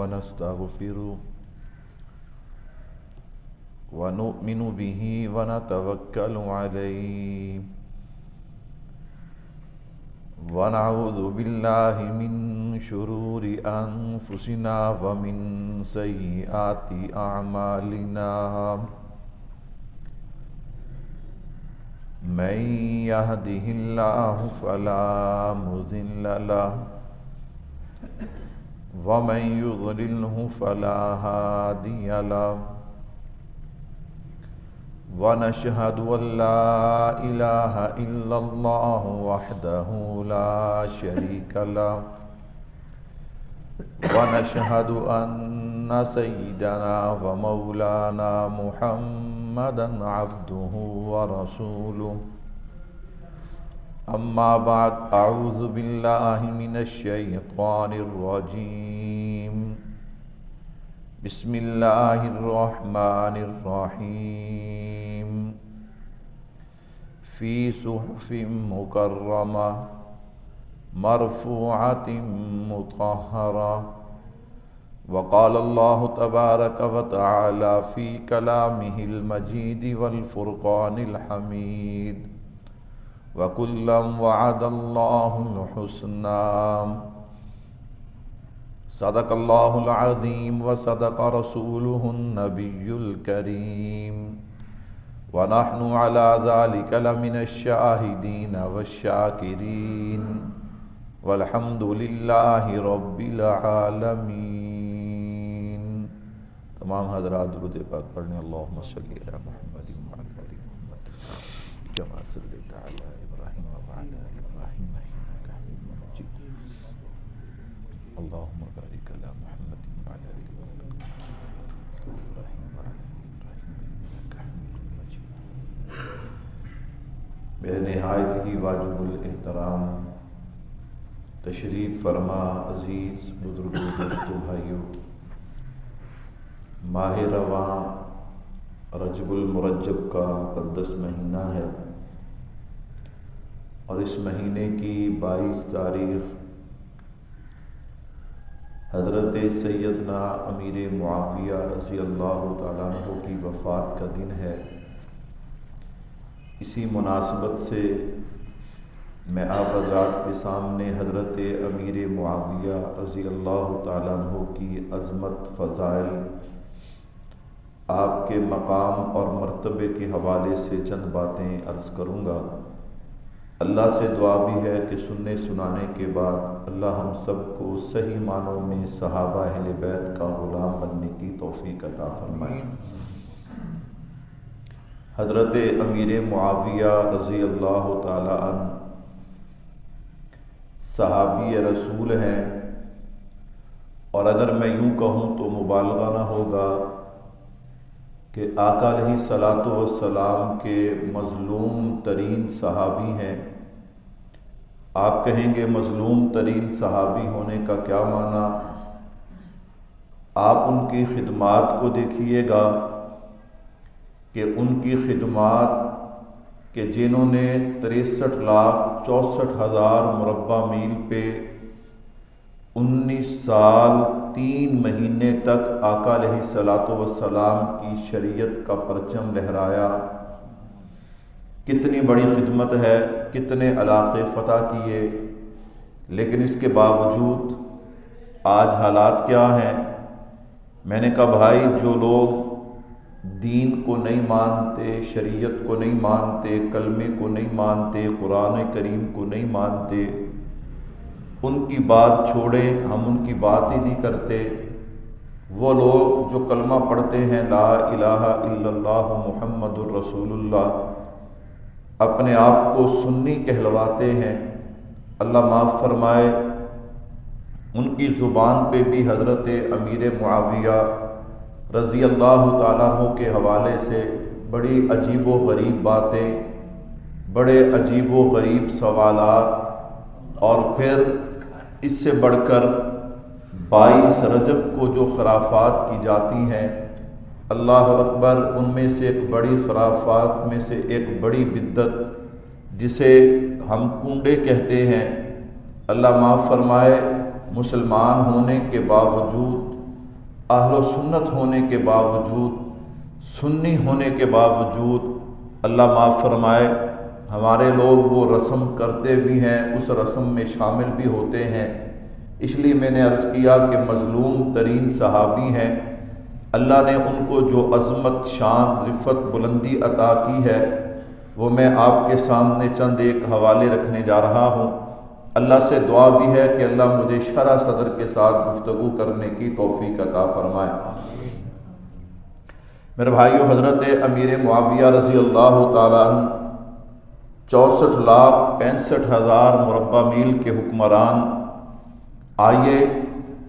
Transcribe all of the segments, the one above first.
ونستغفره ونؤمن به ونتوكل عليه ونعوذ بالله من شرور أنفسنا ومن سيئات أعمالنا من يهده الله فلا مضل له ومن يضلله فلا هادي له ونشهد أن لا إله إلا الله وحده لا شريك له ونشهد أن سيدنا ومولانا محمدا عبده ورسوله أما بعد أعوذ بالله من الشيطان الرجيم بسم الله الرحمن الرحيم في صحف مكرمة مرفوعة مطهرة وقال الله تبارك وتعالى في كلامه المجيد والفرقان الحميد وكلا وعد الله الحسنى صدق الله العظيم وصدق رسوله النبي الكريم ونحن على ذلك لمن الشاهدين والشاكرين والحمد لله رب العالمين. تمام حضرات درود پاک پڑھنے اللہم صلی علی محمد وعلی آل محمد كما صليت على إبراهيم وعلى آل إبراهيم إنك حميد مجيد. اللهم بارك على محمد وعلى آل محمد إبراهيم وعلى آل إبراهيم إنك حميد مجيد. میرے نہایت ہی واجب الاحترام تشریف فرما عزیز بزرگوں دوستوں بھائیوں، ماہ رواں رجب المرجب کا مقدس مہینہ ہے اور اس مہینے کی 22 تاریخ حضرت سیدنا امیر معاویہ رضی اللہ تعالیٰ عنہ کی وفات کا دن ہے۔ اسی مناسبت سے میں آپ حضرات کے سامنے حضرت امیر معاویہ رضی اللہ تعالیٰ عنہ کی عظمت، فضائل، آپ کے مقام اور مرتبے کے حوالے سے چند باتیں عرض کروں گا۔ اللہ سے دعا بھی ہے کہ سننے سنانے کے بعد اللہ ہم سب کو صحیح معنوں میں صحابہ اہل بیت کا غلام بننے کی توفیق عطا فرمائے۔ حضرت امیر معاویہ رضی اللہ تعالی عنہ صحابی رسول ہیں، اور اگر میں یوں کہوں تو مبالغہ نہ ہوگا کہ آقا علیہ الصلاۃ والسلام کے مظلوم ترین صحابی ہیں۔ آپ کہیں گے مظلوم ترین صحابی ہونے کا کیا معنی؟ آپ ان کی خدمات کو دیکھیے گا کہ ان کی خدمات کہ جنہوں نے 63,64,000 مربع میل پہ 19 سال 3 مہینے تک آقا علیہ الصلاۃ والسلام کی شریعت کا پرچم لہرایا، کتنی بڑی خدمت ہے، کتنے علاقے فتح کیے، لیکن اس کے باوجود آج حالات کیا ہیں؟ میں نے کہا بھائی، جو لوگ دین کو نہیں مانتے، شریعت کو نہیں مانتے، کلمے کو نہیں مانتے، قرآن کریم کو نہیں مانتے، ان کی بات چھوڑیں، ہم ان کی بات ہی نہیں کرتے۔ وہ لوگ جو کلمہ پڑھتے ہیں لا الہ الا اللہ محمد الرسول اللہ، اپنے آپ کو سنی کہلواتے ہیں، اللہ معاف فرمائے، ان کی زبان پہ بھی حضرت امیر معاویہ رضی اللہ تعالیٰ عنہ کے حوالے سے بڑی عجیب و غریب باتیں، بڑے عجیب و غریب سوالات، اور پھر اس سے بڑھ کر 22 رجب کو جو خرافات کی جاتی ہیں، اللہ اکبر، ان میں سے ایک بڑی خرافات میں سے ایک بڑی بدعت جسے ہم کنڈے کہتے ہیں، اللہ معاف فرمائے، مسلمان ہونے کے باوجود اہل و سنت ہونے کے باوجود، سنی ہونے کے باوجود اللہ معاف فرمائے ہمارے لوگ وہ رسم کرتے بھی ہیں، اس رسم میں شامل بھی ہوتے ہیں۔ اس لیے میں نے عرض کیا کہ مظلوم ترین صحابی ہیں، اللہ نے ان کو جو عظمت، شان، رفت، بلندی عطا کی ہے وہ میں آپ کے سامنے چند ایک حوالے رکھنے جا رہا ہوں۔ اللہ سے دعا بھی ہے کہ اللہ مجھے شرح صدر کے ساتھ گفتگو کرنے کی توفیق عطا فرمائے۔ میرے بھائیو، حضرت امیر معاویہ رضی اللہ تعالیٰ عنہ 64,65,000 مربع میل کے حکمران۔ آئیے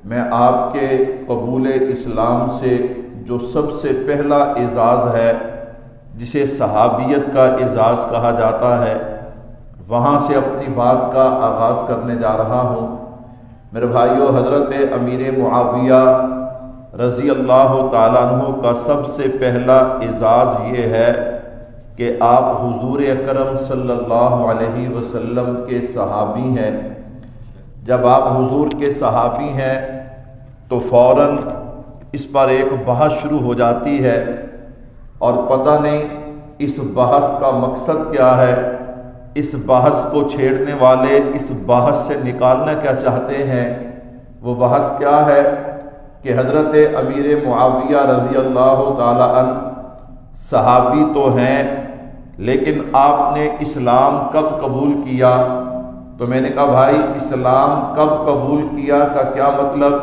میں آپ کے قبول اسلام سے جو سب سے پہلا اعزاز ہے، جسے صحابیت کا اعزاز کہا جاتا ہے، وہاں سے اپنی بات کا آغاز کرنے جا رہا ہوں۔ میرے بھائیو، حضرت امیر معاویہ رضی اللہ تعالیٰ عنہ کا سب سے پہلا اعزاز یہ ہے کہ آپ حضور اکرم صلی اللہ علیہ وسلم کے صحابی ہیں۔ جب آپ حضور کے صحابی ہیں تو فوراً اس پر ایک بحث شروع ہو جاتی ہے، اور پتہ نہیں اس بحث کا مقصد کیا ہے، اس بحث کو چھیڑنے والے اس بحث سے نکالنا کیا چاہتے ہیں۔ وہ بحث کیا ہے کہ حضرت امیر معاویہ رضی اللہ تعالی عنہ صحابی تو ہیں، لیکن آپ نے اسلام کب قبول کیا؟ تو میں نے کہا بھائی، اسلام کب قبول کیا کا کیا مطلب؟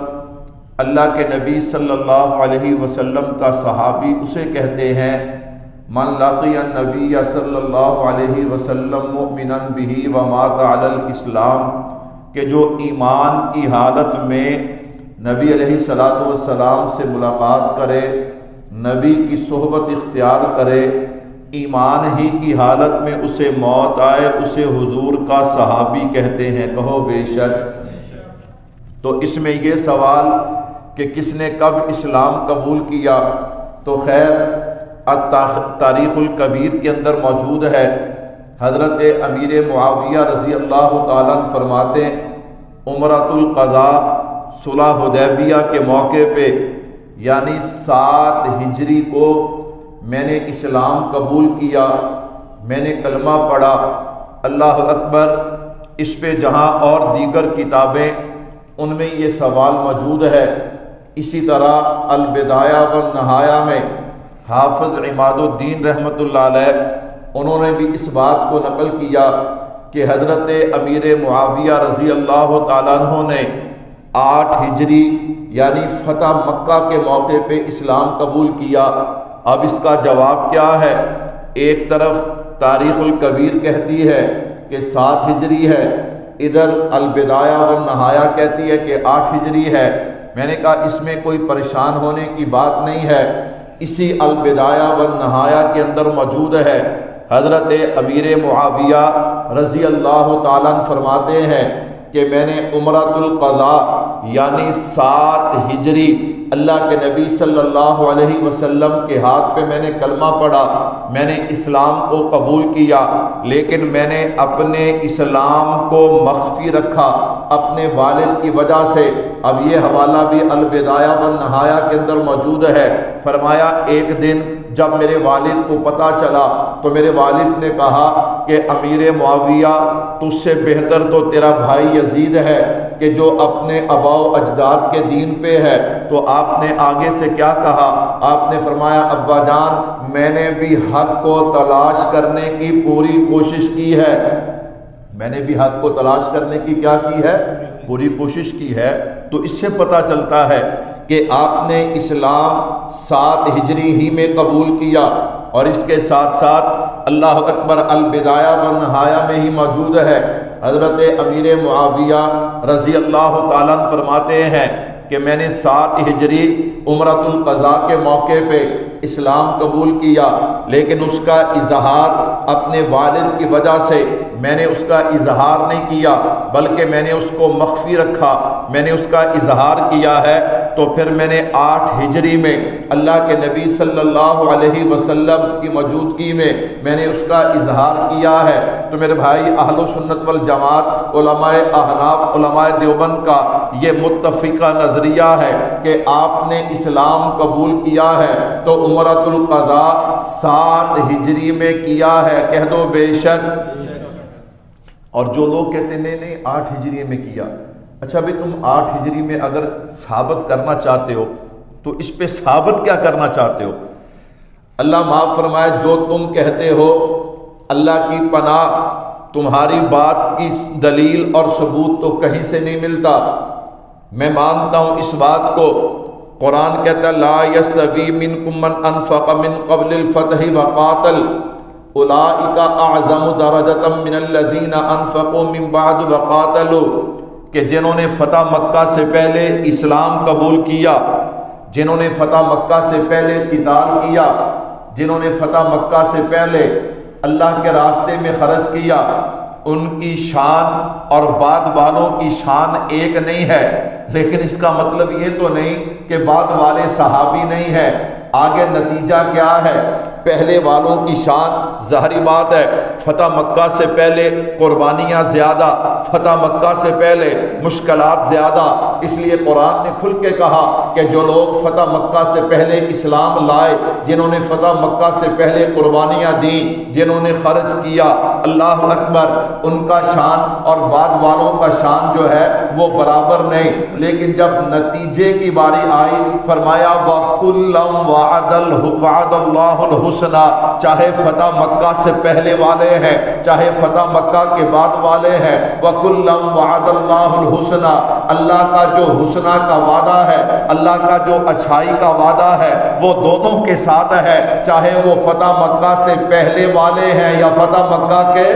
اللہ کے نبی صلی اللہ علیہ وسلم کا صحابی اسے کہتے ہیں من لقی النبی صلی اللہ علیہ وسلم مؤمنا بہ ومات علی الاسلام، کہ جو ایمان کی حالت میں نبی علیہ الصلوۃ والسلام سے ملاقات کرے، نبی کی صحبت اختیار کرے، ایمان ہی کی حالت میں اسے موت آئے، اسے حضور کا صحابی کہتے ہیں۔ کہو بے شک۔ تو اس میں یہ سوال کہ کس نے کب اسلام قبول کیا، تو خیر تاریخ الکبیر کے اندر موجود ہے۔ حضرت امیر معاویہ رضی اللہ تعالیٰ عنہ فرماتے ہیں عمرۃ القضاء صلح حدیبیہ کے موقع پہ، یعنی 7 ہجری کو میں نے اسلام قبول کیا، میں نے کلمہ پڑھا، اللہ اکبر۔ اس پہ جہاں اور دیگر کتابیں ان میں یہ سوال موجود ہے۔ اسی طرح البدایہ والنہایہ میں حافظ عماد الدین رحمۃ اللہ علیہ انہوں نے بھی اس بات کو نقل کیا کہ حضرت امیر معاویہ رضی اللہ تعالیٰ عنہ نے 8 ہجری یعنی فتح مکہ کے موقع پہ اسلام قبول کیا۔ اب اس کا جواب کیا ہے؟ ایک طرف تاریخ الکبیر کہتی ہے کہ 7 ہجری ہے، ادھر البدایہ والنہایہ کہتی ہے کہ 8 ہجری ہے۔ میں نے کہا اس میں کوئی پریشان ہونے کی بات نہیں ہے، اسی البدایہ والنہایہ کے اندر موجود ہے۔ حضرت امیر معاویہ رضی اللہ تعالیٰ عنہ فرماتے ہیں کہ میں نے عمرۃ القضاء یعنی 7 ہجری اللہ کے نبی صلی اللہ علیہ وسلم کے ہاتھ پہ میں نے کلمہ پڑھا، میں نے اسلام کو قبول کیا، لیکن میں نے اپنے اسلام کو مخفی رکھا اپنے والد کی وجہ سے۔ اب یہ حوالہ بھی البدایہ والنہایہ کے اندر موجود ہے۔ فرمایا ایک دن جب میرے والد کو پتہ چلا تو میرے والد نے کہا کہ امیر معاویہ تجھ سے بہتر تو تیرا بھائی یزید ہے کہ جو اپنے آباء و اجداد کے دین پہ ہے۔ تو آپ نے آگے سے کیا کہا؟ آپ نے فرمایا ابا جان میں نے بھی حق کو تلاش کرنے کی پوری کوشش کی ہے، میں نے بھی حق کو تلاش کرنے کی کیا کی ہے؟ پوری کوشش کی ہے۔ تو اس سے پتہ چلتا ہے کہ آپ نے اسلام 7 ہجری ہی میں قبول کیا، اور اس کے ساتھ ساتھ اللہ اکبر البدایہ والنہایہ میں ہی موجود ہے۔ حضرت امیر معاویہ رضی اللہ تعالیٰ عنہ فرماتے ہیں کہ میں نے 7 ہجری عمرۃ القضاء کے موقع پہ اسلام قبول کیا، لیکن اس کا اظہار اپنے والد کی وجہ سے میں نے اس کا اظہار نہیں کیا، بلکہ میں نے اس کو مخفی رکھا، میں نے اس کا اظہار کیا ہے۔ تو پھر میں نے 8 ہجری میں اللہ کے نبی صلی اللہ علیہ وسلم کی موجودگی میں نے اس کا اظہار کیا ہے۔ تو میرے بھائی اہل سنت والجماعت، علماء احناف، علماء دیوبند کا یہ متفقہ نظریہ ہے کہ آپ نے اسلام قبول کیا ہے تو عمرۃ القضاء 7 ہجری میں کیا ہے، کہہ دو بے شک۔ اور جو لوگ کہتے ہیں نہیں 8 ہجری میں کیا، اچھا بھئی تم 8 ہجری میں اگر ثابت کرنا چاہتے ہو تو اس پہ ثابت کیا کرنا چاہتے ہو؟ اللہ معاف فرمائے، جو تم کہتے ہو اللہ کی پناہ، تمہاری بات کی دلیل اور ثبوت تو کہیں سے نہیں ملتا۔ میں مانتا ہوں اس بات کو، قرآن کہتا ہے لا یستوی منکم من انفق من قبل الفتح وقاتل اولئک اعظم درجۃ من الذین انفقوا من بعد وقاتلوا، کہ جنہوں نے فتح مکہ سے پہلے اسلام قبول کیا، جنہوں نے فتح مکہ سے پہلے قتال کیا، جنہوں نے فتح مکہ سے پہلے اللہ کے راستے میں خرچ کیا، ان کی شان اور بعد والوں کی شان ایک نہیں ہے۔ لیکن اس کا مطلب یہ تو نہیں کہ بعد والے صحابی نہیں ہیں۔ آگے نتیجہ کیا ہے؟ پہلے والوں کی شان، ظاہری بات ہے فتح مکہ سے پہلے قربانیاں زیادہ، فتح مکہ سے پہلے مشکلات زیادہ، اس لیے قرآن نے کھل کے کہا کہ جو لوگ فتح مکہ سے پہلے اسلام لائے، جنہوں نے فتح مکہ سے پہلے قربانیاں دیں، جنہوں نے خرچ کیا، اللہ اکبر، ان کا شان اور بعد والوں کا شان جو ہے وہ برابر نہیں۔ لیکن جب نتیجے کی باری آئی فرمایا وَكُلًّا وَعَدَ اللَّهُ الْحُسْنَى، چاہے فتح مکہ سے پہلے والے ہیں، چاہے فتح مکہ کے بعد والے ہیں، وَكُلًّا وَعَدَ اللَّهُ الْحُسْنَى، اللہ کا جو حسنہ کا وعدہ ہے، اللہ کا جو اچھائی کا وعدہ ہے وہ دونوں کے ساتھ ہے، چاہے وہ فتح مکہ سے پہلے والے ہیں یا فتح مکہ کے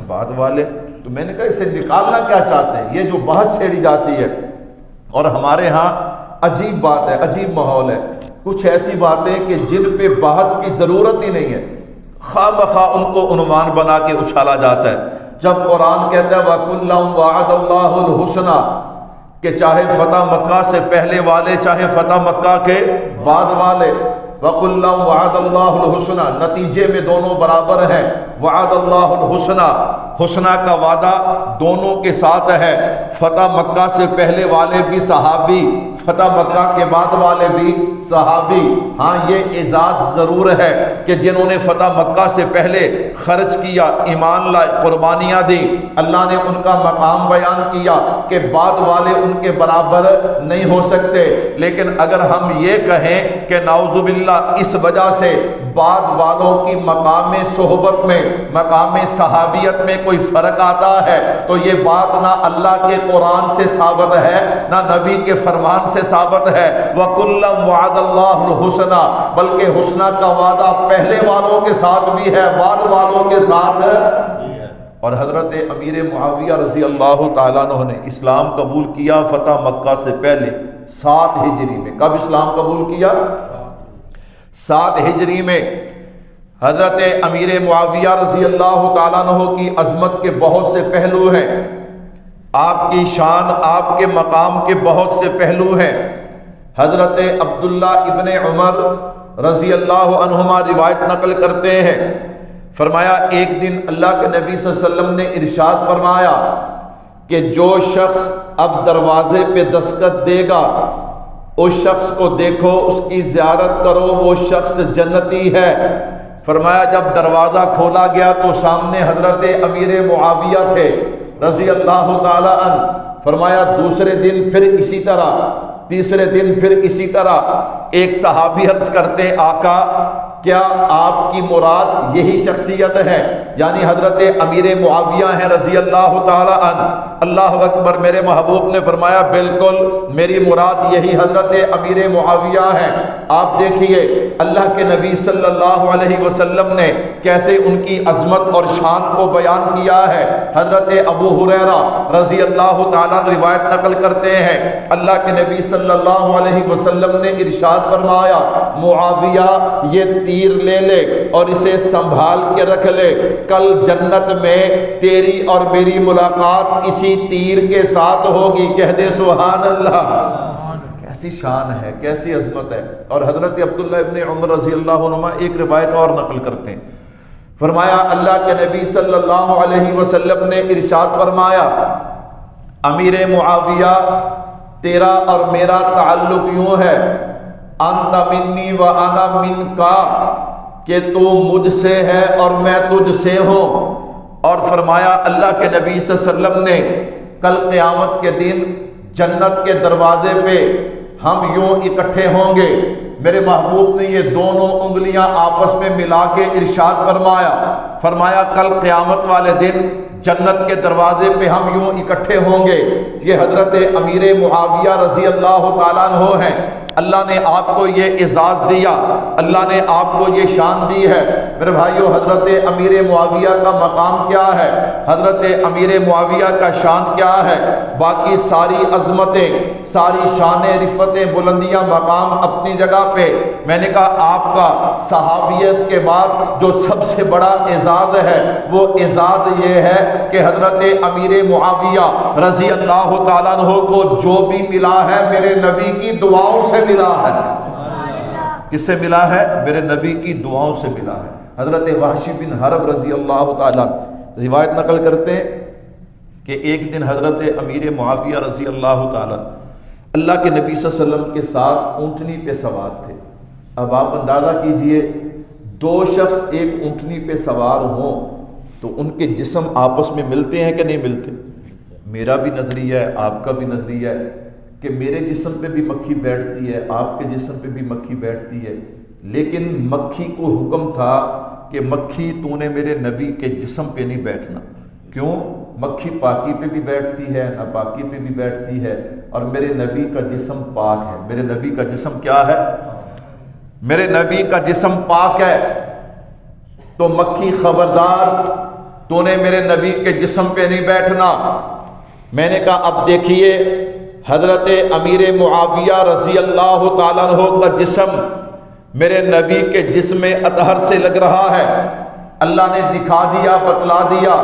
بعد والے۔ تو میں نے کہا اسے نکالنا کیا چاہتے ہیں؟ یہ جو بحث چھیڑی جاتی ہے، اور ہمارے ہاں عجیب بات ہے، عجیب ماحول ہے، کچھ ایسی باتیں کہ جن پہ بحث کی ضرورت ہی نہیں ہے، خواہ مخواہ ان کو عنوان بنا کے اچھالا جاتا ہے۔ جب قرآن کہتا ہے وَكُلًّا وَعَدَ اللَّهُ الْحُسْنَى، کہ چاہے فتح مکہ سے پہلے والے، چاہے فتح مکہ کے بعد والے، وَكُلًّا وَعَدَ اللَّهُ الْحُسْنَى، نتیجے میں دونوں برابر ہیں۔ وعد اللہ الحسنہ، حسنہ کا وعدہ دونوں کے ساتھ ہے، فتح مکہ سے پہلے والے بھی صحابی، فتح مکہ کے بعد والے بھی صحابی۔ ہاں یہ اعزاز ضرور ہے کہ جنہوں نے فتح مکہ سے پہلے خرچ کیا، ایمان لائے، قربانیاں دی، اللہ نے ان کا مقام بیان کیا کہ بعد والے ان کے برابر نہیں ہو سکتے۔ لیکن اگر ہم یہ کہیں کہ نعوذ باللہ اس وجہ سے بعد والوں کی مقام صحبت میں، مقام صحابیت میں کوئی فرق آتا ہے، تو یہ بات نہ اللہ کے قرآن سے ثابت ہے نہ نبی کے فرمان سے ثابت ہے۔ وَكُلًّا وَعَدَ اللَّهُ الْحُسْنَى، بلکہ حسنہ کا وعدہ پہلے والوں کے ساتھ بھی ہے، بعد والوں کے ساتھ ہے۔ اور حضرت امیر معاویہ رضی اللہ تعالیٰ عنہ نے اسلام قبول کیا فتح مکہ سے پہلے 7 ہجری میں۔ کب اسلام قبول کیا؟ 7 ہجری میں۔ حضرت امیر معاویہ رضی اللہ تعالیٰ عنہ کی عظمت کے بہت سے پہلو ہیں، آپ کی شان، آپ کے مقام کے بہت سے پہلو ہیں۔ حضرت عبداللہ ابن عمر رضی اللہ عنہما روایت نقل کرتے ہیں، فرمایا ایک دن اللہ کے نبی صلی اللہ علیہ وسلم نے ارشاد فرمایا کہ جو شخص اب دروازے پہ دستخط دے گا اس شخص کو دیکھو، اس کی زیارت کرو، وہ شخص جنتی ہے۔ فرمایا جب دروازہ کھولا گیا تو سامنے حضرت امیر معاویہ تھے رضی اللہ تعالی عنہ۔ فرمایا دوسرے دن پھر اسی طرح، تیسرے دن پھر اسی طرح۔ ایک صحابی عرض کرتے آقا کیا آپ کی مراد یہی شخصیت ہے؟ یعنی حضرت امیر معاویہ ہیں رضی اللہ تعالی عنہ۔ اللہ اکبر، میرے محبوب نے فرمایا بالکل میری مراد یہی حضرت امیر معاویہ ہیں۔ آپ دیکھیے اللہ کے نبی صلی اللہ علیہ وسلم نے کیسے ان کی عظمت اور شان کو بیان کیا ہے۔ حضرت ابو ہریرہ رضی اللہ تعالیٰ عنہ روایت نقل کرتے ہیں، اللہ کے نبی صلی اللہ علیہ وسلم نے ارشاد فرمایا معاویہ یہ تیر لے لے اور اسے سنبھال کے رکھ لے، کل جنت میں تیری اور میری ملاقات اسی تیر کے ساتھ ہوگی۔ کہہ دے سبحان اللہ، کیسی شان ہے، کیسی عظمت ہے۔ اور حضرت عبداللہ ابن عمر رضی اللہ عنہما ایک روایت اور نقل کرتے ہیں، فرمایا اللہ کے نبی صلی اللہ علیہ وسلم نے ارشاد فرمایا، امیر معاویہ تیرا اور میرا تعلق یوں ہے، انت منی و انا منکا، کہ تو مجھ سے ہے اور میں تجھ سے ہوں۔ اور فرمایا اللہ کے نبی صلی اللہ علیہ وسلم نے کل قیامت کے دن جنت کے دروازے پہ ہم یوں اکٹھے ہوں گے، میرے محبوب نے یہ دونوں انگلیاں آپس میں ملا کے ارشاد فرمایا کل قیامت والے دن جنت کے دروازے پہ ہم یوں اکٹھے ہوں گے۔ یہ حضرت امیر معاویہ رضی اللہ تعالیٰ عنہ ہیں۔ اللہ نے آپ کو یہ اعزاز دیا، اللہ نے آپ کو یہ شان دی ہے۔ میرے بھائیو، حضرت امیر معاویہ کا مقام کیا ہے، حضرت امیر معاویہ کا شان کیا ہے؟ باقی ساری عظمتیں، ساری شانیں، رفتیں، بلندیاں، مقام اپنی جگہ پہ، میں نے کہا آپ کا صحابیت کے بعد جو سب سے بڑا اعزاز ہے وہ اعزاز یہ ہے کہ حضرت امیر معاویہ رضی اللہ تعالیٰ عنہ کو جو بھی ملا ہے میرے نبی کی دعاؤں سے ملا ہے۔ کس سے ملا ہے؟ میرے نبی کی دعاؤں سے ملا ہے۔ حضرت وحشی بن حرب رضی اللہ تعالیٰ روایت نقل کرتے ہیں کہ ایک دن حضرت امیر معاویہ رضی اللہ تعالیٰ اللہ کے نبی صلی اللہ علیہ وسلم کے ساتھ اونٹنی پہ سوار تھے۔ اب آپ اندازہ کیجئے، دو شخص ایک اونٹنی پہ سوار ہوں تو ان کے جسم آپس میں ملتے ہیں کہ نہیں ملتے؟ میرا بھی نظریہ ہے، آپ کا بھی نظریہ ہے کہ میرے جسم پہ بھی مکھی بیٹھتی ہے، آپ کے جسم پہ بھی مکھی بیٹھتی ہے، لیکن مکھی کو حکم تھا کہ مکھی تو نے میرے نبی کے جسم پہ نہیں بیٹھنا۔ کیوں؟ مکھی پاکی پہ بھی بیٹھتی ہے، ناپاکی پہ بھی بیٹھتی ہے، اور میرے نبی کا جسم پاک ہے۔ میرے نبی کا جسم کیا ہے؟ میرے نبی کا جسم پاک ہے۔ تو مکھی خبردار، تو نے میرے نبی کے جسم پہ نہیں بیٹھنا۔ میں نے کہا اب دیکھیے، حضرت امیر معاویہ رضی اللہ تعالیٰ عنہ کا جسم میرے نبی کے جسم اطہر سے لگ رہا ہے۔ اللہ نے دکھا دیا، بتلا دیا،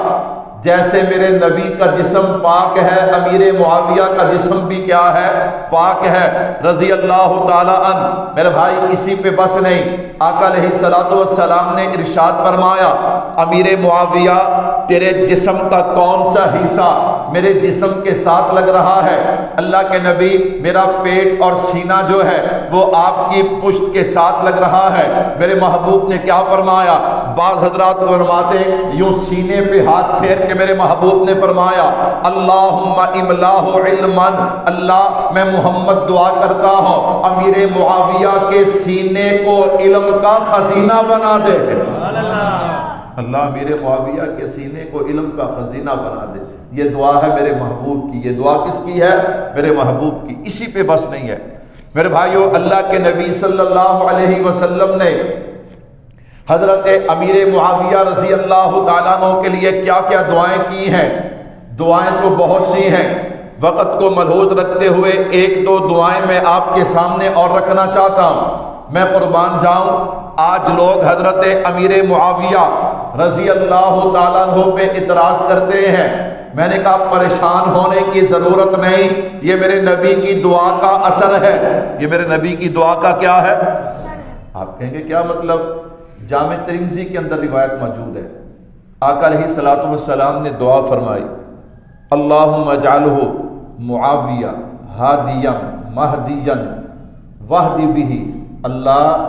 جیسے میرے نبی کا جسم پاک ہے، امیر معاویہ کا جسم بھی کیا ہے؟ پاک ہے رضی اللہ تعالیٰ عنہ۔ میرے بھائی اسی پہ بس نہیں، آقا علیہ الصلوۃ والسلام نے ارشاد فرمایا، امیر معاویہ تیرے جسم کا کون سا حصہ میرے جسم کے ساتھ لگ رہا ہے؟ اللہ کے نبی، میرا پیٹ اور سینہ جو ہے وہ آپ کی پشت کے ساتھ لگ رہا ہے۔ میرے محبوب نے کیا فرمایا؟ بعض حضرات فرماتے یوں سینے پہ ہاتھ پھیر کے میرے محبوب نے فرمایا، اللہم املاہ علما، اللہ میں محمد دعا کرتا ہوں امیر معاویہ کے سینے کو علم کا خزینہ بنا دے۔ اللہ امیر معاویہ کے سینے کو علم کا خزینہ بنا دے۔ یہ دعا ہے میرے محبوب کی۔ یہ دعا کس کی ہے؟ میرے محبوب کی۔ اسی پہ بس نہیں ہے میرے بھائیو، اللہ کے نبی صلی اللہ علیہ وسلم نے حضرت امیر معاویہ رضی اللہ تعالیٰ عنہ کے لیے کیا کیا دعائیں کی ہیں؟ دعائیں تو بہت سی ہیں، وقت کو ملحوظ رکھتے ہوئے ایک دو دعائیں میں آپ کے سامنے اور رکھنا چاہتا ہوں۔ میں قربان جاؤں، آج لوگ حضرت امیر معاویہ رضی اللہ تعالیٰ عنہ پہ اعتراض کرتے ہیں۔ میں نے کہا پریشان ہونے کی ضرورت نہیں، یہ میرے نبی کی دعا کا اثر ہے۔ یہ میرے نبی کی دعا کا کیا ہے؟ آپ کہیں گے کیا مطلب؟ جامع ترمذی کے اندر روایت موجود ہے، آقا علیہ الصلوۃ والسلام نے دعا فرمائی، اللہم اجعلہ معاویہ ہادیا مہدیا واہدی بہ، اللہ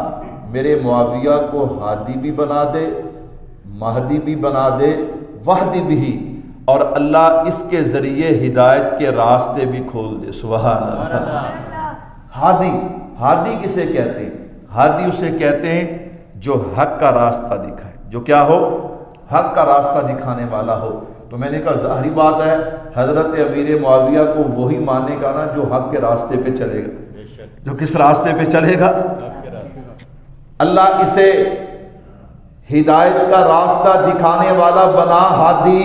میرے معاویہ کو ہادی بھی بنا دے، مہدی بھی بنا دے، واہدی بہ، اور اللہ اس کے ذریعے ہدایت کے راستے بھی کھول دے۔ سبحان اللہ۔ ہادی، ہادی کسے کہتے ہیں؟ ہادی اسے کہتے ہیں جو حق کا راستہ دکھائے، جو کیا ہو؟ حق کا راستہ دکھانے والا ہو۔ تو میں نے کہا ظاہری بات ہے حضرت امیر معاویہ کو وہی مانے گا نا جو حق کے راستے پہ چلے گا۔ جو کس راستے پہ چلے گا؟ اللہ اسے ہدایت کا راستہ دکھانے والا بنا، ہادی،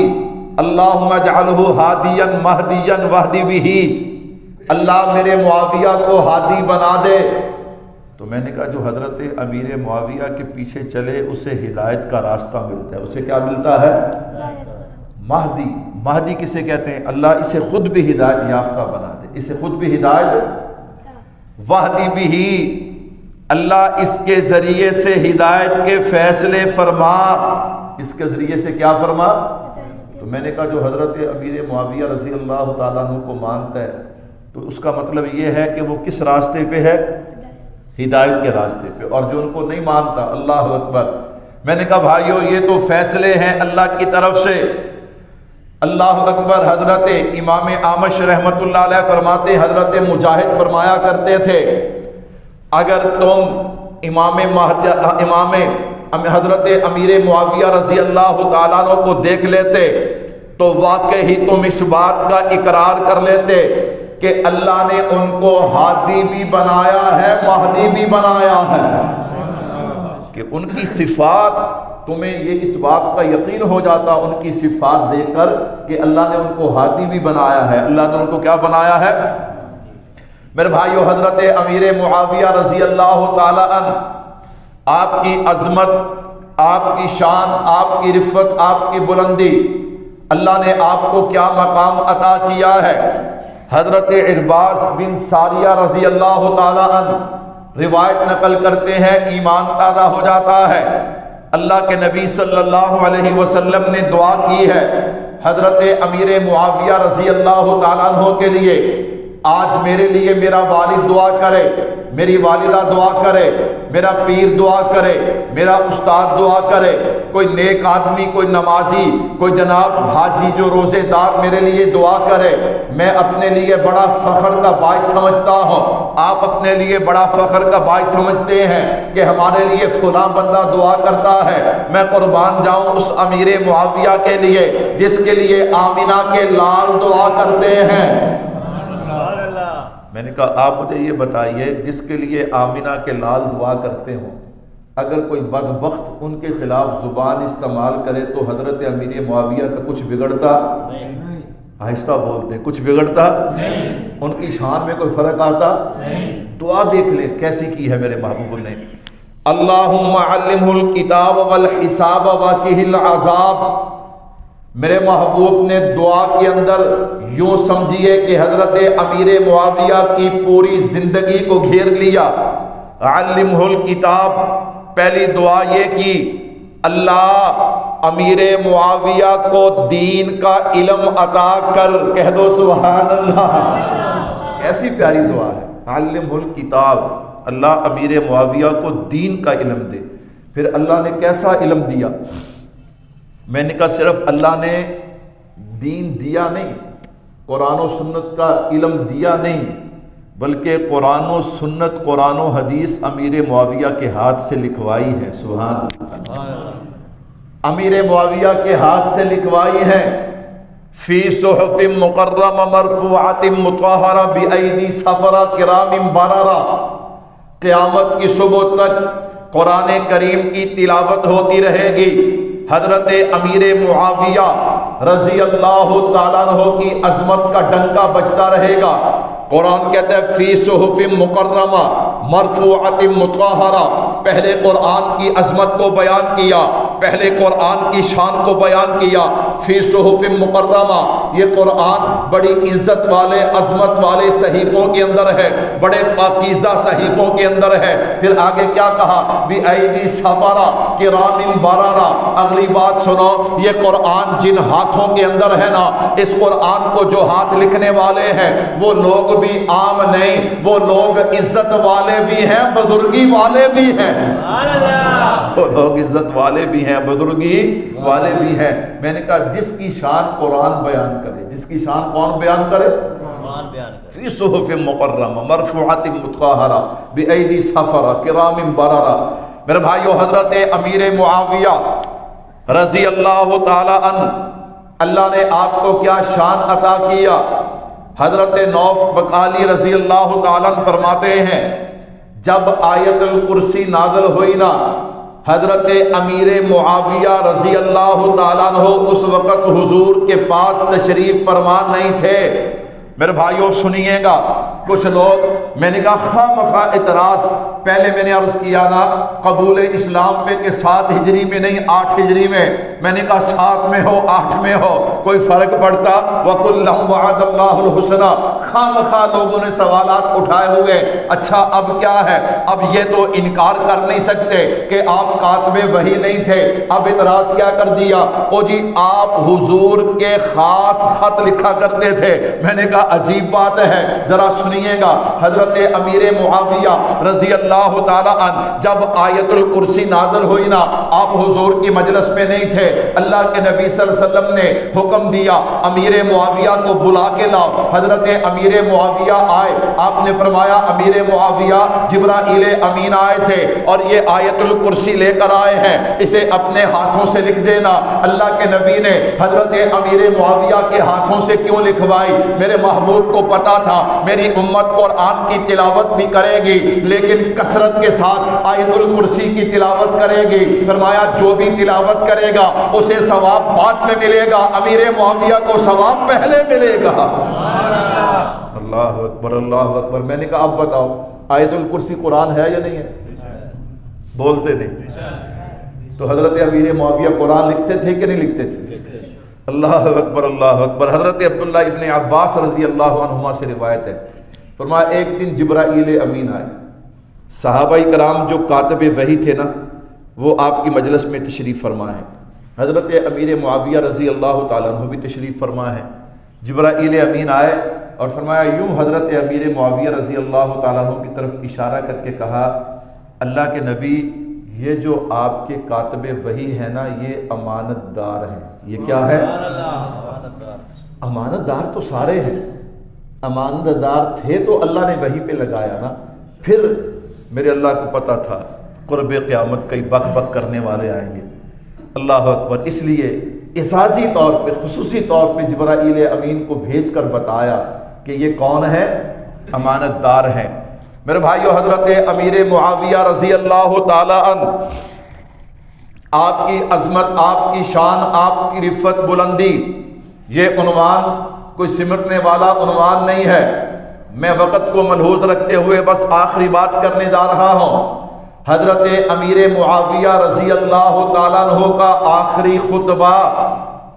اللہم اجعلہ ہادیا مہدیا واہدی بہ، اللہ میرے معاویہ کو ہادی بنا دے۔ تو میں نے کہا جو حضرت امیر معاویہ کے پیچھے چلے اسے ہدایت کا راستہ ملتا ہے۔ اسے کیا ملتا ہے؟ مہدی۔ مہدی کسے کہتے ہیں؟ اللہ اسے خود بھی ہدایت یافتہ بنا دے، اسے خود بھی ہدایت۔ وہدی بھی، اللہ اس کے ذریعے سے ہدایت کے فیصلے فرما، اس کے ذریعے سے کیا فرما؟ تو میں نے کہا جو حضرت امیر معاویہ رضی اللہ تعالیٰ عنہ کو مانتا ہے تو اس کا مطلب یہ ہے کہ وہ کس راستے پہ ہے؟ ہدایت کے راستے پہ، اور جو ان کو نہیں مانتا، اللہ اکبر۔ میں نے کہا بھائیو یہ تو فیصلے ہیں اللہ کی طرف سے، اللہ اکبر۔ حضرت امام اعمش رحمت اللہ علیہ فرماتے، حضرت مجاہد فرمایا کرتے تھے اگر تم حضرت امیر معاویہ رضی اللہ تعالیٰ عنہ کو دیکھ لیتے تو واقعی تم اس بات کا اقرار کر لیتے کہ اللہ نے ان کو ہادی بھی بنایا ہے، مہدی بھی بنایا ہے، کہ ان کی صفات تمہیں یہ اس بات کا یقین ہو جاتا ان کی صفات دیکھ کر کہ اللہ نے ان کو ہادی بھی بنایا ہے، اللہ نے ان کو کیا بنایا ہے؟ میرے بھائیو حضرت امیر معاویہ رضی اللہ تعالی عنہ، آپ کی عظمت، آپ کی شان، آپ کی رفعت، آپ کی بلندی، اللہ نے آپ کو کیا مقام عطا کیا ہے۔ حضرت عرباض بن ساریہ رضی اللہ تعالی عنہ روایت نقل کرتے ہیں، ایمان تازہ ہو جاتا ہے۔ اللہ کے نبی صلی اللہ علیہ وسلم نے دعا کی ہے حضرت امیر معاویہ رضی اللہ تعالیٰ عنہ کے لیے، آج میرے لیے میرا والد دعا کرے، میری والدہ دعا کرے، میرا پیر دعا کرے، میرا استاد دعا کرے، کوئی نیک آدمی، کوئی نمازی، کوئی جناب حاجی جو روزے دار میرے لیے دعا کرے، میں اپنے لیے بڑا فخر کا باعث سمجھتا ہوں، آپ اپنے لیے بڑا فخر کا باعث سمجھتے ہیں کہ ہمارے لیے فلاں بندہ دعا کرتا ہے، میں قربان جاؤں اس امیر معاویہ کے لیے جس کے لیے آمینہ کے لال دعا کرتے ہیں۔ میں نے کہا آپ مجھے یہ بتائیے جس کے لیے آمینہ کے لال دعا کرتے ہوں، اگر کوئی بدبخت ان کے خلاف زبان استعمال کرے تو حضرت امیر معاویہ کا کچھ بگڑتا نہیں؟ آہستہ بولتے، کچھ بگڑتا نہیں؟ ان کی شان میں کوئی فرق آتا نہیں؟ دعا دیکھ لیں کیسی کی ہے میرے محبوب نے، اللہم علمہ الکتاب والحساب وقہ العذاب۔ میرے محبوب نے دعا کے اندر یوں سمجھیے کہ حضرت امیر معاویہ کی پوری زندگی کو گھیر لیا۔ علمہ الکتاب، پہلی دعا یہ کی اللہ امیر معاویہ کو دین کا علم عطا کر، کہہ دو سبحان اللہ، ایسی پیاری دعا ہے۔ علمہ الکتاب، اللہ امیر معاویہ کو دین کا علم دے۔ پھر اللہ نے کیسا علم دیا؟ میں نے کہا صرف اللہ نے دین دیا نہیں، قرآن و سنت کا علم دیا نہیں، بلکہ قرآن و سنت، قرآن و حدیث امیر معاویہ کے ہاتھ سے لکھوائی ہے، سبحان اللہ، امیر معاویہ کے ہاتھ سے لکھوائی ہے، فی صحف مکرمہ مرفوعۃ مطہرہ بأیدی سفرہ کرام بررہ۔ قیامت کی صبح تک قرآن کریم کی تلاوت ہوتی رہے گی، حضرت امیر معاویہ رضی اللہ تعالیٰ عنہ کی عظمت کا ڈنکا بجتا رہے گا۔ قرآن کہتا ہے فی صحف مکرمہ مرفوعۃ مطہرہ، پہلے قرآن کی عظمت کو بیان کیا، پہلے قرآن کی شان کو بیان کیا، فی صحف مکرمہ، یہ قرآن بڑی عزت والے، عظمت والے صحیفوں کے اندر ہے، بڑے پاکیزہ صحیفوں کے اندر ہے۔ پھر آگے کیا کہا؟ بِأَيْدِي سَفَرَةٍ کِرَامٍ بَرَرَةٍ۔ اگلی بات سنو، یہ قرآن جن ہاتھوں کے اندر ہے نا، اس قرآن کو جو ہاتھ لکھنے والے ہیں وہ لوگ بھی عام نہیں، وہ لوگ عزت والے بھی ہیں، بزرگی والے بھی ہیں، وہ لوگ عزت والے بھی ہیں، بزرگی والے بھی ہیں۔ میں نے کہا جس کی شان قرآن بیان کرے، جس کی شان کون بیان کرے؟ فی صحف مکرمہ مرفوعۃ مطہرہ بأیدی سفرہ کرام بررہ۔ میرے بھائیو حضرت امیر معاویہ رضی اللہ تعالی عنہ، اللہ نے آپ کو کیا شان عطا کیا؟ حضرت نوف بقالی رضی اللہ تعالیٰ عنہ فرماتے ہیں جب آیت الکرسی نازل ہوئی نا، حضرت امیر معاویہ رضی اللہ تعالیٰ عنہ اس وقت حضور کے پاس تشریف فرما نہیں تھے۔ میرے بھائیوں سنیے گا، کچھ لوگ، میں نے کہا خواہ مخواہ اعتراض، پہلے میں نے عرض کیا نا قبول اسلام پہ کہ 7 ہجری میں نہیں 8 ہجری میں نے کہا 7 میں ہو 8 میں ہو کوئی فرق پڑتا؟ وَكُلًّا وَعَدَ اللَّهُ الْحُسْنَىٰ، خواہ مخواہ لوگوں نے سوالات اٹھائے ہوئے۔ اچھا اب کیا ہے؟ اب یہ تو انکار کر نہیں سکتے کہ آپ کاتب وحی نہیں تھے، اب اعتراض کیا کر دیا؟ او جی آپ حضور کے خاص خط لکھا کرتے تھے۔ میں نے کہا عجیب بات ہے، ذرا سنیے گا۔ حضرت امیر معاویہ رضی اللہ تعالیٰ عنہ جب آیت الکرسی نازل ہوئی نا، آپ حضور کی مجلس میں نہیں تھے، اللہ کے نبی صلی اللہ علیہ وسلم نے حکم دیا امیر معاویہ کو بلا کے لاؤ۔ حضرت امیر معاویہ آئے، آپ نے فرمایا امیر معاویہ جبرائیل امین آئے تھے اور یہ آیت الکرسی لے کر آئے ہیں، اسے اپنے ہاتھوں سے لکھ دینا۔ اللہ کے نبی نے حضرت امیر معاویہ کے ہاتھوں سے کیوں لکھوائی؟ میرے محبوب کو پتا تھا میری امت قرآن کی تلاوت بھی کرے گی لیکن کثرت کے ساتھ آیت الکرسی کی تلاوت کرے گی۔ فرمایا جو بھی تلاوت کرے گا اسے ثواب بعد میں ملے گا، امیر معاویہ کو ثواب پہلے ملے گا۔ اللہ اکبر اللہ اکبر۔ میں نے کہا اب بتاؤ آیت الکرسی قرآن ہے یا نہیں ہے؟ بولتے نہیں۔ تو حضرت امیر معاویہ قرآن لکھتے تھے کہ نہیں لکھتے تھے؟ اللہ اکبر اللہ اکبر۔ حضرت عبداللہ ابن عباس رضی اللہ عنہما سے روایت ہے، فرمایا ایک دن جبرائیل امین آئے، صحابہ کرام جو کاتب وحی تھے نا وہ آپ کی مجلس میں تشریف فرما ہے، حضرت امیر معاویہ رضی اللہ تعالیٰ عنہ بھی تشریف فرما ہے۔ جبرائیل امین آئے اور فرمایا یوں حضرت امیر معاویہ رضی اللہ تعالیٰ عنہ کی طرف اشارہ کر کے کہا، اللہ کے نبی یہ جو آپ کے کاتب وحی ہے نا یہ امانت دار ہیں۔ یہ کیا ہے؟ امانت دار تو سارے ہیں، امانت دار تھے تو اللہ نے وحی پہ لگایا نا، پھر میرے اللہ کو پتا تھا قرب قیامت کئی بک بک کرنے والے آئیں گے۔ اللہ اکبر۔ اس لیے اعزازی طور پہ خصوصی طور پہ جبرائیل امین کو بھیج کر بتایا کہ یہ کون ہے؟ امانت دار ہیں۔ میرے بھائیو حضرت امیر معاویہ رضی اللہ تعالی عنہ، آپ کی عظمت، آپ کی شان، آپ کی رفت بلندی، یہ عنوان کوئی سمٹنے والا عنوان نہیں ہے۔ میں وقت کو ملحوظ رکھتے ہوئے بس آخری بات کرنے جا رہا ہوں۔ حضرت امیر معاویہ رضی اللہ تعالیٰ عنہ کا آخری خطبہ،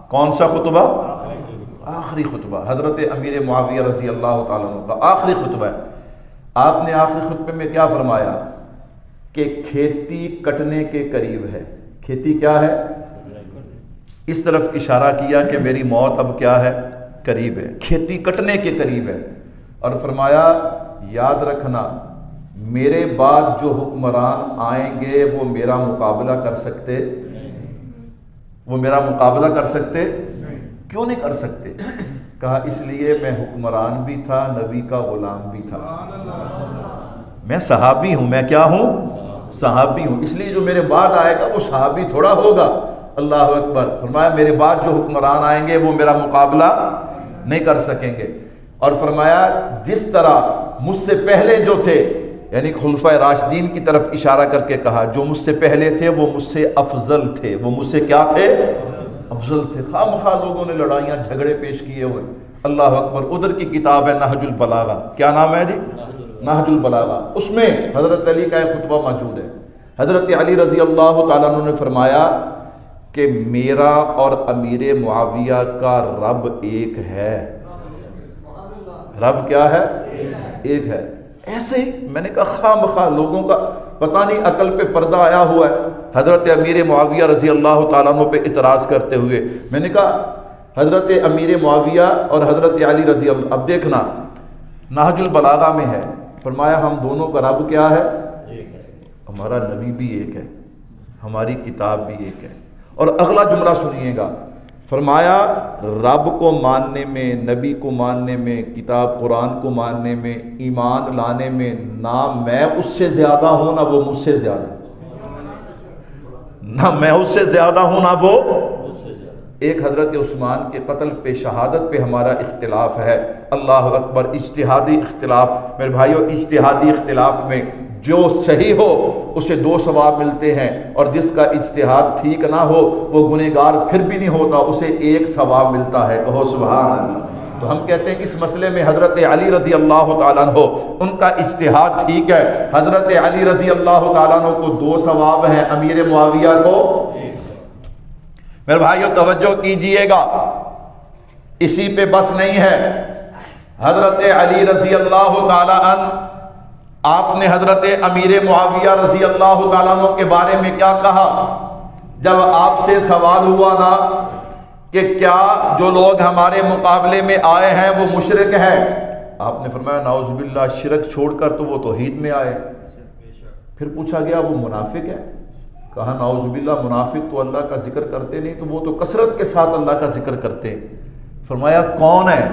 کون سا خطبہ؟ آخری خطبہ حضرت امیر معاویہ رضی اللہ تعالیٰ عنہ کا آخری خطبہ ہے۔ آپ نے آخری خطبے میں کیا فرمایا کہ کھیتی کٹنے کے قریب ہے۔ کھیتی کیا ہے؟ اس طرف اشارہ کیا کہ میری موت اب کیا ہے؟ قریب ہے، کھیتی کٹنے کے قریب ہے۔ اور فرمایا یاد رکھنا میرے بعد جو حکمران آئیں گے وہ میرا مقابلہ کر سکتے، وہ میرا مقابلہ کر سکتے؟ کیوں نہیں کر سکتے؟ کہا اس لیے میں حکمران بھی تھا، نبی کا غلام بھی تھا، میں صحابی ہوں۔ میں کیا ہوں؟ صحابی ہوں۔ اس لیے جو میرے بعد آئے گا وہ صحابی تھوڑا ہوگا۔ اللہ اکبر۔ فرمایا میرے بعد جو حکمران آئیں گے وہ میرا مقابلہ نہیں کر سکیں گے۔ اور فرمایا جس طرح مجھ سے پہلے جو تھے، یعنی خلفائے راشدین کی طرف اشارہ کر کے کہا جو مجھ سے پہلے تھے وہ مجھ سے افضل تھے، وہ مجھ سے کیا تھے؟ افضل تھے۔ خواہ مخواہ لوگوں نے لڑائیاں جھگڑے پیش کیے ہوئے۔ اللہ اکبر۔ ادھر کی کتاب ہے نہج البلاغہ، کیا نام ہے جی؟ نہج البلاغہ۔ اس میں حضرت علی کا ایک خطبہ موجود ہے۔ حضرت علی رضی اللہ تعالیٰ عنہ نے فرمایا کہ میرا اور امیر معاویہ کا رب ایک ہے۔ رب کیا ہے؟ ایک ہے۔ ایسے ہی میں نے کہا خواہ مخواہ لوگوں کا پتہ نہیں عقل پہ پردہ آیا ہوا ہے۔ حضرت امیر معاویہ رضی اللہ تعالیٰ عنہ پہ اعتراض کرتے ہوئے میں نے کہا حضرت امیر معاویہ اور حضرت علی رضی اللہ، اب دیکھنا نہج البلاغہ میں ہے، فرمایا ہم دونوں کا رب کیا ہے؟ ہمارا نبی بھی ایک ہے، ہماری کتاب بھی ایک ہے۔ اور اگلا جملہ سنیے گا، فرمایا رب کو ماننے میں، نبی کو ماننے میں، کتاب قرآن کو ماننے میں، ایمان لانے میں نہ میں اس سے زیادہ ہوں نہ وہ مجھ سے زیادہ، نہ میں اس سے زیادہ ہوں نہ وہ۔ ایک حضرت عثمان کے قتل پہ، شہادت پہ ہمارا اختلاف ہے۔ اللہ اکبر۔ اجتہادی اختلاف میرے بھائیو، اجتہادی اختلاف میں جو صحیح ہو اسے 2 ثواب ملتے ہیں، اور جس کا اجتہاد ٹھیک نہ ہو وہ گنہگار پھر بھی نہیں ہوتا، اسے 1 ثواب ملتا ہے۔ کہو سبحان اللہ۔ تو ہم کہتے ہیں اس مسئلے میں حضرت علی رضی اللہ تعالیٰ عنہ ان کا اجتہاد ٹھیک ہے. حضرت علی رضی اللہ تعالیٰ عنہ کو 2 ثواب ہیں, امیر معاویہ کو. میرے بھائیو توجہ کیجئے گا, اسی پہ بس نہیں ہے. حضرت علی رضی اللہ تعالیٰ عنہ, آپ نے حضرت امیر معاویہ رضی اللہ تعالیٰ عنہ کے بارے میں کیا کہا جب آپ سے سوال ہوا نا کہ کیا جو لوگ ہمارے مقابلے میں آئے ہیں وہ مشرک ہیں؟ آپ نے فرمایا نعوذ باللہ, شرک چھوڑ کر تو وہ توحید میں آئے. پھر پوچھا گیا وہ منافق ہے؟ کہا نعوذ باللہ, منافق تو اللہ کا ذکر کرتے نہیں, تو وہ تو کثرت کے ساتھ اللہ کا ذکر کرتے. فرمایا کون ہے؟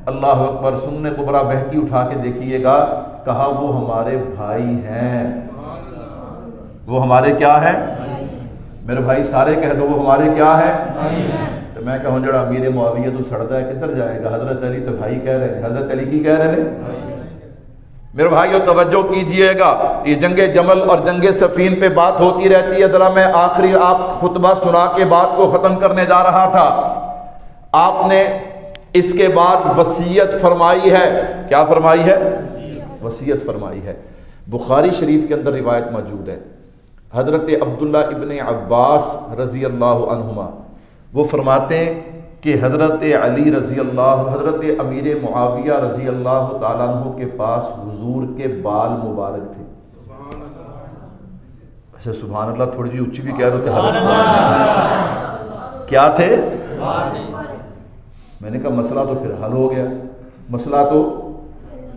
اللہ اکبر, سنن کبریٰ بہقی اٹھا کے دیکھیے گا. کہا وہ ہمارے بھائی ہیں. وہ ہمارے کیا ہیں؟ میرے بھائی سارے کہہ دو وہ ہمارے کیا ہیں. تو میں کہوں جڑا امیر معاویہ تو سڑتا ہے کدھر جائے گا؟ حضرت علی تو بھائی کہہ رہے ہیں. حضرت علی کی کہہ رہے ہیں. میرے بھائیو توجہ کیجئے گا, یہ جنگ جمل اور جنگ صفین پہ بات ہوتی رہتی ہے. ذرا میں آخری آپ خطبہ سنا کے بات کو ختم کرنے جا رہا تھا. آپ نے اس کے بعد وصیت فرمائی ہے. کیا فرمائی ہے؟ وصیت فرمائی ہے. بخاری شریف کے اندر روایت موجود ہے, حضرت عبداللہ ابن عباس رضی اللہ عنہما وہ فرماتے ہیں کہ حضرت علی رضی اللہ, حضرت امیر معاویہ رضی اللہ تعالیٰ عنہ کے پاس حضور کے بال مبارک تھے. اچھا سبحان اللہ, تھوڑی جی اونچی بھی کہہ رہے تھے. کیا تھے؟ میں نے کہا مسئلہ تو پھر حل ہو گیا. مسئلہ تو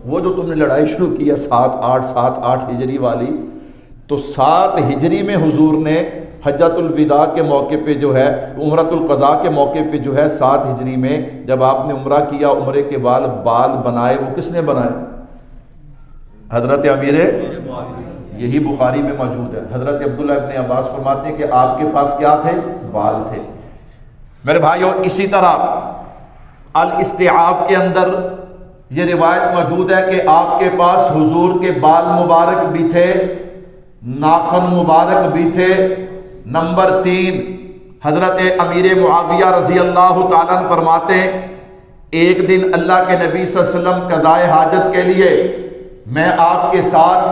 وہ جو تم نے لڑائی شروع کی ہے 7-8 ہجری والی, تو 7 ہجری میں حضور نے حجۃ الوداع کے موقع پہ جو ہے, عمرۃ القضاء کے موقع پہ جو ہے 7 ہجری میں جب آپ نے عمرہ کیا, عمرے کے بال بنائے, وہ کس نے بنائے؟ حضرت امیر. یہی بخاری میں موجود ہے. حضرت عبداللہ ابن عباس فرماتے ہیں کہ آپ کے پاس کیا تھے؟ بال تھے. میرے بھائیو اسی طرح الاستیعاب کے اندر یہ روایت موجود ہے کہ آپ کے پاس حضور کے بال مبارک بھی تھے, ناخن مبارک بھی تھے. نمبر 3, حضرت امیر معاویہ رضی اللہ تعالیٰ عنہ فرماتے ہیں ایک دن اللہ کے نبی صلی اللہ علیہ وسلم قضائے حاجت کے لیے میں آپ کے ساتھ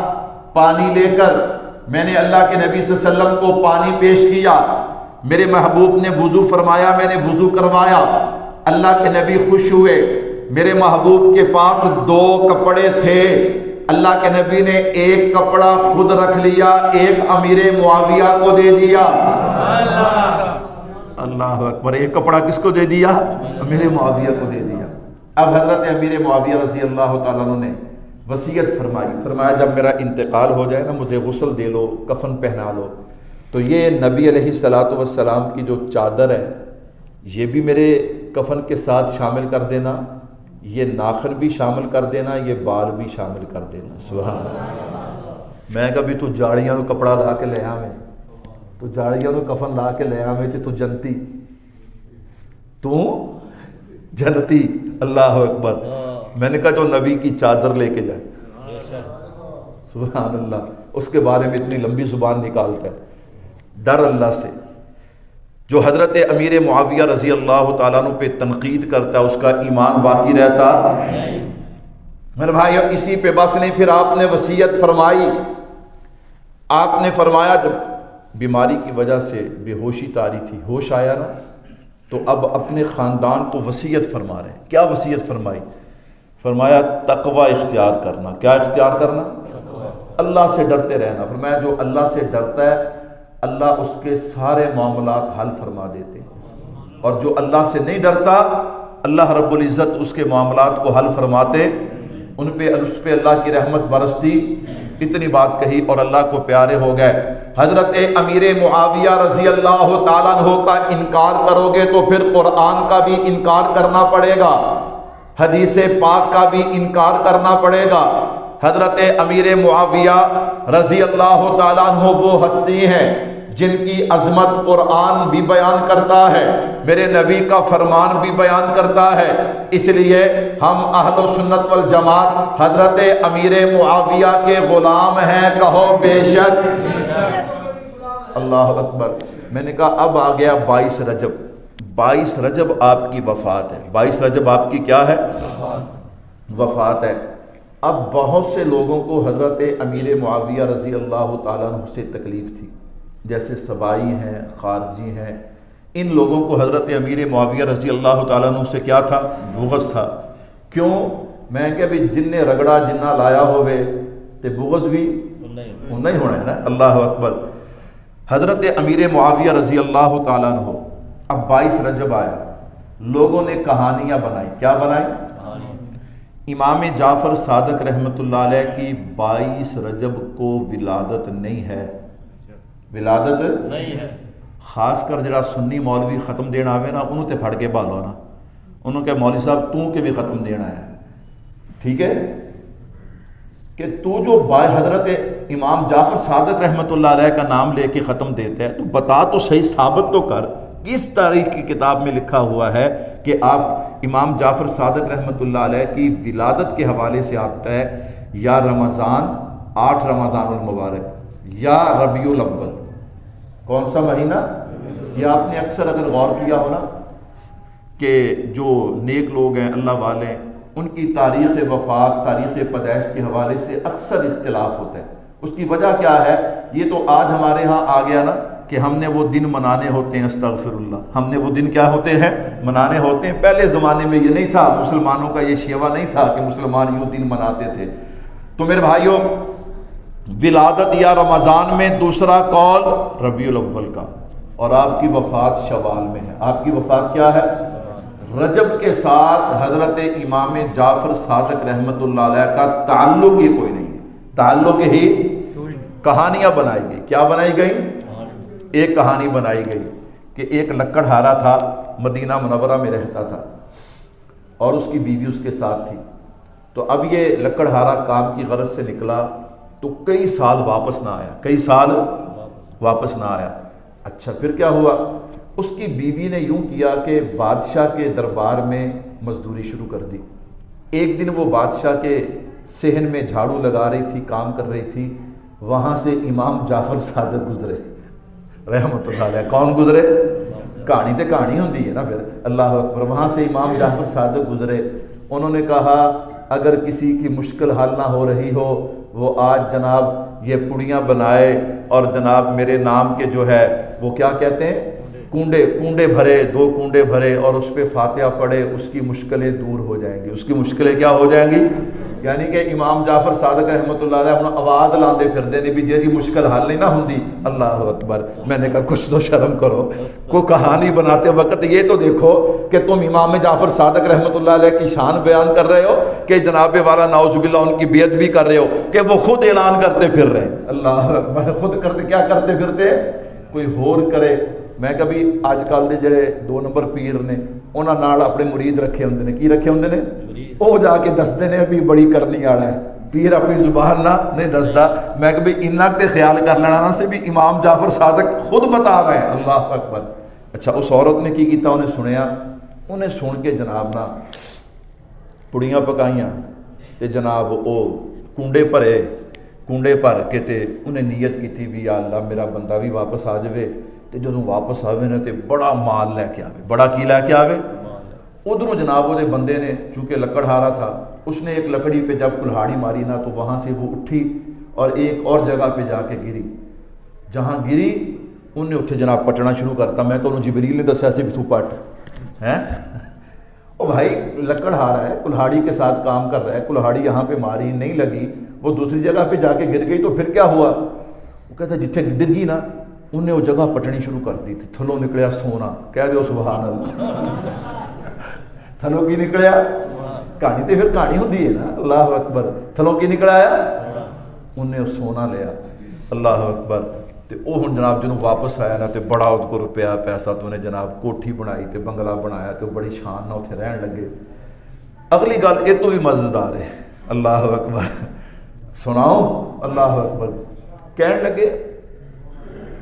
پانی لے کر میں نے اللہ کے نبی صلی اللہ علیہ وسلم کو پانی پیش کیا. میرے محبوب نے وضو فرمایا, میں نے وضو کروایا. اللہ کے نبی خوش ہوئے. میرے محبوب کے پاس 2 کپڑے تھے. اللہ کے نبی نے ایک کپڑا خود رکھ لیا, ایک امیر معاویہ کو دے دیا. اللہ اکبر, ایک کپڑا کس کو دے دیا؟ امیر معاویہ کو دے دیا. اب حضرت امیر معاویہ رضی اللہ تعالیٰ عنہ نے وصیت فرمائی. فرمایا جب میرا انتقال ہو جائے نا مجھے غسل دے لو, کفن پہنا لو. تو یہ نبی علیہ الصلوۃ والسلام کی جو چادر ہے یہ بھی میرے کفن کے ساتھ شامل کر دینا, یہ ناخن بھی شامل کر دینا, یہ بال بھی شامل کر دینا. سبحان اللہ. میں کبھی تو جاڑیاں تو کپڑا لا کے لے آویں, تو جاڑیاں تو کفن لا کے لے آویں تو جنتی, تو جنتی. اللہ اکبر. میں نے کہا جو نبی کی چادر لے کے جائے, سبحان اللہ, اس کے بارے میں اتنی لمبی زبان نکالتا ہے. ڈر اللہ سے. جو حضرت امیر معاویہ رضی اللہ تعالیٰ عنہ پہ تنقید کرتا ہے اس کا ایمان باقی رہتا. میرے بھائی اسی پہ بس نہیں, پھر آپ نے وصیت فرمائی. آپ نے فرمایا جب بیماری کی وجہ سے بے ہوشی طاری تھی, ہوش آیا نا, تو اب اپنے خاندان کو وصیت فرما رہے ہیں. کیا وصیت فرمائی؟ فرمایا تقوی اختیار کرنا. کیا اختیار کرنا؟ اللہ سے ڈرتے رہنا. فرمایا جو اللہ سے ڈرتا ہے اللہ اس کے سارے معاملات حل فرما دیتے ہیں, اور جو اللہ سے نہیں ڈرتا اللہ رب العزت اس کے معاملات کو حل فرماتے, ان پہ اس پہ اللہ کی رحمت برستی. اتنی بات کہی اور اللہ کو پیارے ہو گئے. حضرت امیر معاویہ رضی اللہ تعالیٰ عنہ کا انکار کرو گے تو پھر قرآن کا بھی انکار کرنا پڑے گا, حدیث پاک کا بھی انکار کرنا پڑے گا. حضرت امیر معاویہ رضی اللہ تعالیٰ عنہ وہ ہستی ہیں جن کی عظمت قرآن بھی بیان کرتا ہے, میرے نبی کا فرمان بھی بیان کرتا ہے. اس لیے ہم اہل سنت والجماعت حضرت امیر معاویہ کے غلام ہیں. کہو بے شک. اللہ اکبر. میں نے کہا اب آ گیا 22 رجب. 22 رجب آپ کی وفات ہے، 22 رجب آپ کی کیا ہے؟ وفات ہے۔ اب بہت سے لوگوں کو حضرت امیر معاویہ رضی اللہ تعالیٰ عنہ سے تکلیف تھی، جیسے سبائی ہیں، خارجی ہیں، ان لوگوں کو حضرت امیر معاویہ رضی اللہ تعالیٰ عنہ سے کیا تھا؟ بغض تھا۔ کیوں؟ میں کہ بھی جن نے رگڑا جنہ لایا ہوئے تے بغض بھی نہیں ہونا ہے نا۔ اللہ اکبر۔ حضرت امیر معاویہ رضی اللہ تعالیٰ عنہ، اب 22 رجب آیا، لوگوں نے کہانیاں بنائی۔ کیا بنائی؟ امام جعفر صادق رحمۃ اللہ علیہ کی 22 رجب کو ولادت نہیں ہے، ولادت نہیں ہے۔ خاص کر جڑا سنی مولوی ختم دینا آوے نا، انہوں تے پھڑ کے بھالو نا، انہوں کہ مولوی صاحب تو کے بھی ختم دینا ہے، ٹھیک ہے، کہ تو جو حضرت امام جعفر صادق رحمۃ اللہ علیہ کا نام لے کے ختم دیتا ہے، تو بتا تو صحیح، ثابت تو کر کس تاریخ کی کتاب میں لکھا ہوا ہے کہ آپ امام جعفر صادق رحمۃ اللہ علیہ کی ولادت کے حوالے سے آتا ہے یا رمضان 8 رمضان المبارک یا ربیع الاول، کون سا مہینہ؟ یہ آپ نے اکثر اگر غور کیا ہو نا کہ جو نیک لوگ ہیں، اللہ والے ہیں، ان کی تاریخ وفات، تاریخ پیدائش کے حوالے سے اکثر اختلاف ہوتا ہے۔ اس کی وجہ کیا ہے؟ یہ تو آج ہمارے ہاں آ گیا نا کہ ہم نے وہ دن منانے ہوتے ہیں، استغفر اللہ، ہم نے وہ دن کیا ہوتے ہیں؟ منانے ہوتے ہیں۔ پہلے زمانے میں یہ نہیں تھا، مسلمانوں کا یہ شیوا نہیں تھا کہ مسلمان یوں دن مناتے تھے۔ تو میرے بھائیوں، ولادت یا رمضان میں، دوسرا قول ربیع الاول کا، اور آپ کی وفات شوال میں ہے۔ آپ کی وفات کیا ہے؟ رجب کے ساتھ حضرت امام جعفر صادق رحمۃ اللہ علیہ کا تعلق ہی کوئی نہیں ہے، تعلق ہی، کہانیاں بنائی گئی۔ کیا بنائی گئی؟ ایک کہانی بنائی گئی کہ ایک لکڑہارا تھا، مدینہ منورہ میں رہتا تھا، اور اس کی بیوی اس کے ساتھ تھی۔ تو اب یہ لکڑہارا کام کی غرض سے نکلا تو کئی سال واپس نہ آیا، کئی سال واپس نہ آیا۔ اچھا پھر کیا ہوا؟ اس کی بیوی نے یوں کیا کہ بادشاہ کے دربار میں مزدوری شروع کر دی۔ ایک دن وہ بادشاہ کے صحن میں جھاڑو لگا رہی تھی، کام کر رہی تھی، وہاں سے امام جعفر صادق گزرے رحمۃ اللہ علیہ۔ کون گزرے؟ کہانی تے کہانی ہوندی ہے نا پھر، اللہ اکبر۔ وہاں سے امام جعفر صادق گزرے، انہوں نے کہا اگر کسی کی مشکل حل نہ ہو رہی ہو، وہ آج جناب یہ پڑیاں بنائے اور جناب میرے نام کے جو ہے وہ کیا کہتے ہیں، کنڈے بھرے، 2 کنڈے بھرے، اور اس پہ فاتحہ پڑھے، اس کی مشکلیں دور ہو جائیں گی، اس کی مشکلیں کیا ہو جائیں گی؟ یعنی کہ امام جعفر صادق رحمۃ اللہ علیہ انہوں آواز لاندے پھر دے بھی جیدی مشکل حل نہیں نہ ہوندی۔ اللہ اکبر۔ میں نے کہا کچھ تو شرم کرو، کوئی کہانی بناتے وقت یہ تو دیکھو کہ تم امام جعفر صادق رحمۃ اللہ علیہ کی شان بیان کر رہے ہو کہ جناب والا نعوذ باللہ ان کی بیعت بھی کر رہے ہو کہ وہ خود اعلان کرتے پھر رہے ہیں۔ اللہ اکبر۔ خود کرتے کیا کرتے پھرتے؟ کوئی ہور کرے۔ میں کبھی اج کل دے جڑے 2 نمبر پیر نے، انہاں نال اپنے مرید رکھے ہوندے نے۔ کی رکھے ہوندے نے؟ وہ جا کے دستے نے بھی بڑی کرنی والا ہے، پیر اپنی زبان نہ نہیں دستا۔ میں کبھی انہاں تے خیال کر لینا نا سے بھی امام جعفر صادق خود بتا رہے ہیں۔ اللہ اکبر۔ اچھا اس عورت نے کی کیتا؟ انہیں سنیا، انہیں سن کے جناب نا پڑیاں پکائیاں تے جناب او کنڈے بھر کے تے انہیں نیت کی تھی بھی یا اللہ میرا بندہ بھی واپس آ جائے، تے جدوں واپس آوے نا تے بڑا مال لے کے آوے۔ بڑا کی لے کے آوے؟ ادھروں جناب وہ بندے نے، چونکہ لکڑہارا تھا، اس نے ایک لکڑی پہ جب کلہاڑی ماری نا تو وہاں سے وہ اٹھی اور ایک اور جگہ پہ جا کے گری۔ جہاں گری انہیں اتنے جناب پٹنا شروع کرتا۔ میں کہوں جبریل نے دسیا سی بھی تو پٹ ہیں، او بھائی لکڑہارا ہے، کلہاڑی کے ساتھ کام کر رہا ہے، کلہاڑی یہاں پہ ماری نہیں لگی، وہ دوسری جگہ پہ جا کے گر گئی، تو پھر کیا ہوا؟ وہ کہتا جتھے ڈگی نا انہیں وہ جگہ پٹنی شروع کر دی تھی، تھلوں نکلیا سونا۔ کہہ دو سبحان اللہ۔ تھلوں کی نکلیا؟ کہانی تے پھر کہانی ہوندی ہے نا۔ اللہ اکبر۔ تھلوں کی نکل آیا؟ انہیں سونا لیا۔ اللہ اکبر۔ تے او ہن جناب جنوں واپس آیا نا تے بڑا اود کو روپیہ پیسہ تو نے جناب کوٹھی بنائی تے بنگلہ بنایا تے بڑی شان نہ اتنے رہن لگے۔ اگلی گل یہ تو بھی مزیدار ہے۔ اللہ اکبر۔ سناؤ؟ اللہ اکبر۔ کہن لگے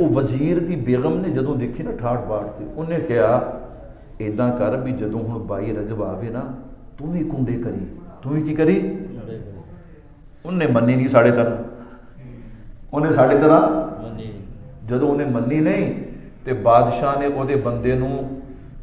وہ وزیر دی بیگم نے جدوں دیکھی نا ٹھاٹ باٹ تے انہیں کہا ایداں کر بھی جدوں ہن 22 رجب آوے نا تو ہی کنڈے کری۔ تو ہی کی کری؟ انہیں منی نہیں ساڑھے طرح، انہیں ساڑھے طرح جدوں انہیں منی نہیں تے بادشاہ نے وہ دے بندے نو